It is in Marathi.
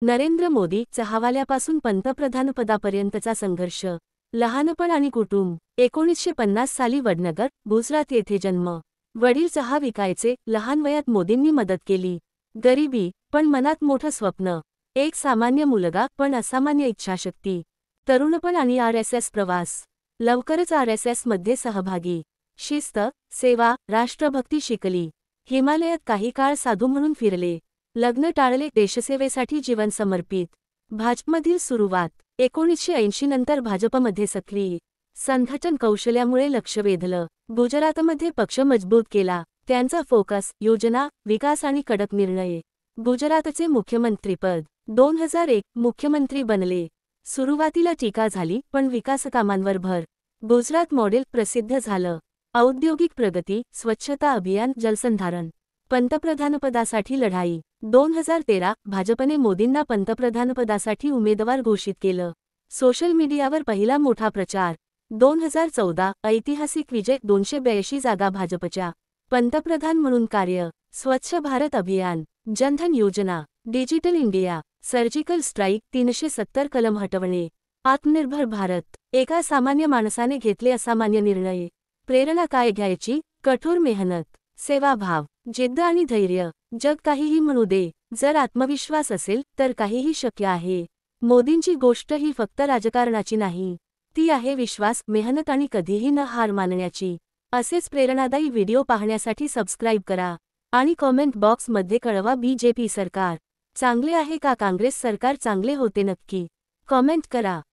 नरेंद्र मोदी चहावाल्यापासून पंतप्रधानपदापर्यंतचा संघर्ष. लहानपण आणि कुटुंब. 1950 साली वडनगर, गुजरात येथे जन्म. वडील चहा विकायचे. लहान वयात मोदींनी मदत केली. गरिबी, पण मनात मोठं स्वप्न. एक सामान्य मुलगा, पण असामान्य इच्छाशक्ती. तरुणपण आणि आरएसएस प्रवास. लवकरच आरएसएस मध्ये सहभागी. शिस्त, सेवा, राष्ट्रभक्ती शिकली. हिमालयात काही काळ साधू म्हणून फिरले. लग्न टाळले. देशसेवेसाठी जीवन समर्पित. भाजपमधील सुरुवात. 1980 नंतर भाजपमध्ये सक्रिय. संघटन कौशल्यामुळे लक्ष वेधलं. गुजरातमध्ये पक्ष मजबूत केला. त्यांचा फोकस, योजना, विकास आणि कडक निर्णय. गुजरातचे मुख्यमंत्रीपद. 2001 मुख्यमंत्री बनले. सुरुवातीला टीका झाली, पण विकासकामांवर भर. गुजरात मॉडेल प्रसिद्ध झालं. औद्योगिक प्रगती, स्वच्छता अभियान, जलसंधारण. पंतप्रधानपदासाठी लढाई. 2013 भाजपने मोदींना पंतप्रधानपदासाठी उमेदवार घोषित केलं. सोशल मीडियावर पहिला मोठा प्रचार. 2014 ऐतिहासिक विजय. 282 जागा भाजपच्या. पंतप्रधान म्हणून कार्य. स्वच्छ भारत अभियान, जनधन योजना, डिजिटल इंडिया, सर्जिकल स्ट्राईक. 370 कलम हटवणे. आत्मनिर्भर भारत. एका सामान्य माणसाने घेतले असामान्य निर्णय. प्रेरणा काय घ्यायची? कठोर मेहनत, सेवाभाव, जिद्द आणि धैर्य. जग काहीही म्हणू दे, जर आत्मविश्वास असेल तर काहीही शक्य आहे. मोदींची गोष्ट ही फक्त राजकारणाची नाही, ती आहे विश्वास, मेहनत आणि कधीही न हार मानण्याची. असेच प्रेरणादायी व्हिडिओ पाहण्यासाठी सबस्क्राईब करा आणि कॉमेंट बॉक्समध्ये कळवा. बीजेपी सरकार चांगले आहे का काँग्रेस सरकार चांगले होते नक्की कॉमेंट करा.